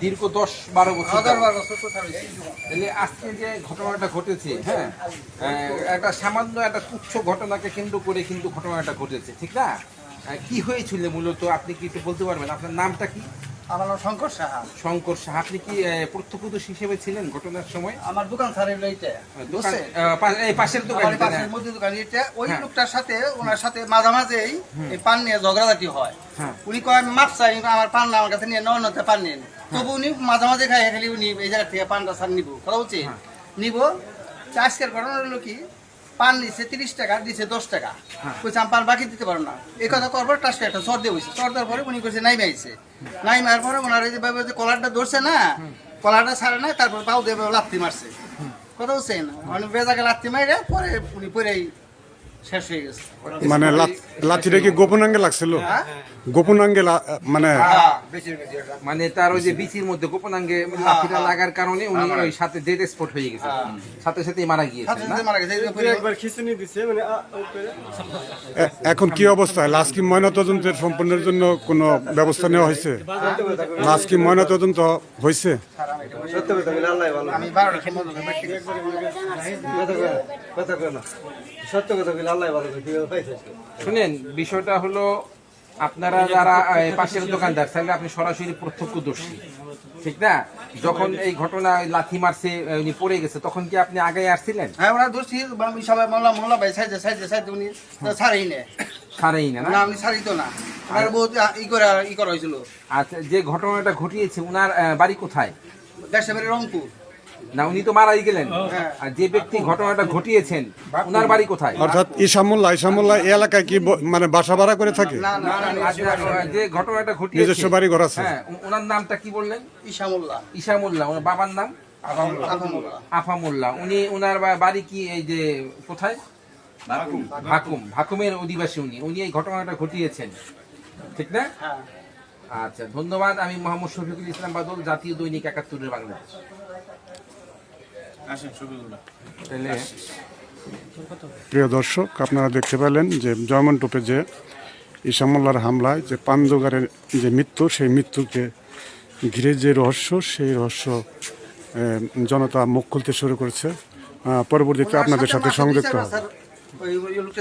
দীর্ঘ 10-12 বছর যাবত। 10-12 বছর হয়েছে। তাহলে আজকে যে ঘটনাটা ঘটেছে, হ্যাঁ, একটা সামান্য একটা তুচ্ছ ঘটনাকে কেন্দ্র করে কিন্তু ঘটনাটা ঘটেছে, ঠিক না? কি হয়েছিল মূলত আপনি কি একটু বলতে পারবেন? আপনার নামটা কি? আমার নাম শঙ্কর সাহা। শঙ্কর সাহা। আপনি কি প্রত্যক্ষদর্শী হিসেবে ছিলেন ঘটনার সময়? আমার দোকান স্যার এইটা দোকান এই পাশের দোকান, আমার পাশের মুদি দোকান এটা। ওই হ্যাঁ। লোকটার সাথে ওনার সাথে মাঝামাঝি এই পান নিয়ে ঝগড়াঝাটি হয়। হ্যাঁ। উনি কয় আমি মাপ চাই, আমার পান না আমার কাছে নিয়ে নতে পান নেন। তবু উনি মাঝামাঝি খাই খালি উনি এই জায়গা থেকে পানটা স্যার নিব, কথা বলছি নিব। আজকের ঘটনা হলো কি, পান নিচ্ছে 30 টাকা, দিচ্ছে 10 টাকা। বলছে আমি পান বাকি দিতে পারবো না। এই কথা করার পর টাসকে একটা চর দিয়ে বসে, চর দেওয়ার পরে উনি করছে নাইমে আইছে। নাইমার পরে ওনার এই যে কলারটা ধরছে না, কলারটা ছাড়ে না, তারপর পাও দিয়ে লাত্তি মারছে, কথা বলছেন। মানে বেজাকে লাত্তি মারে পরে উনি পরেই শেষ হয়ে গেছে। মানে লাঠিটা কি গোপনাঙ্গে লাগছিল? গোপনাঙ্গে মানে মানে তার ওই যে বিচির মধ্যে গোপনাঙ্গে লাঠিটা লাগার কারণে উনি ওই সাথে ডেড স্পট হয়ে গেছে, সাথে সাথে মারা গিয়েছে সাথে না? সাথে মারা গেছে। এই যে পরে একবার খিচুনি দিছে মানে এখন কি অবস্থা? লাশ কি ময়নাতদন্তের সম্পন্নের জন্য কোনো ব্যবস্থা নেওয়া হয়েছে? লাশ কি ময়নাতদন্ত হয়েছে? সত্য কথা বলে আল্লাহ ভালো। আমি 12টার সময় বাড়ি থেকে কথা কয় না, সত্য কথা বলে আল্লাহ ভালো করে কিভাবে পাইছে। শুনেন, বিষয়টা হলো আপনারা যারা পাশের দোকানদার, তাহলে আপনি সরাসরি প্রত্যক্ষদর্শী, ঠিক না? যখন এই ঘটনা লাথি মারছে উনি পড়ে গেছে, তখন কি আপনি আগে আসছিলেন? হ্যাঁ, ওরা দোষী আমি সবাই মোল্লা ভাই সাইডে উনি ছাড়েই নেয় সারেই না, না, না? আমি ছাড়িত না। ওনার বহুত ই করা হয়েছিল। আচ্ছা, যে ঘটনাটা ঘটিয়েছে উনার বাড়ি কোথায়? দেশে বাড়ি রংপুর। না, উনি তো মারাই গেলেন। হ্যাঁ। আর যে ব্যক্তি ঘটনাটা ঘটিয়েছেন উনার বাড়ি কোথায়? অর্থাৎ ইসামুল্লাহ এই এলাকায় কি মানে বাসা ভাড়া করে থাকে? না না না, যে ঘটনাটা ঘটিয়েছে নিজস্ব বাড়ি ঘর আছে? হ্যাঁ, ওনার নামটা কি বললেন? ইসামুল্লাহ ইসামুল্লাহ। ওনার বাবার নাম আফামুল্লাহ। আফামুল্লাহ। উনি ওনার বাড়ি কি এই যে কোথায়? ভাকুমের অধিবাসী উনি। উনি এই ঘটনাটা ঘটিয়েছেন, ঠিক না? হ্যাঁ। আচ্ছা, ধন্যবাদ। আমি মোহাম্মদ শফিকুল ইসলাম বাদল, জাতীয় দৈনিক ৭১-এর বাংলাদেশ। তাহলে প্রিয় দর্শক, আপনারা দেখতে পেলেন যে জয়মন্টপে যে ইসামুল্লাহর হামলায় যে পান জোগাড়ের যে মৃত্যু, সেই মৃত্যুকে ঘিরে যে রহস্য, সেই রহস্য জনতা মুখ খুলতে শুরু করেছে। পরবর্তীতে আপনাদের সাথে সংযুক্ত হবে। ওই লোকটা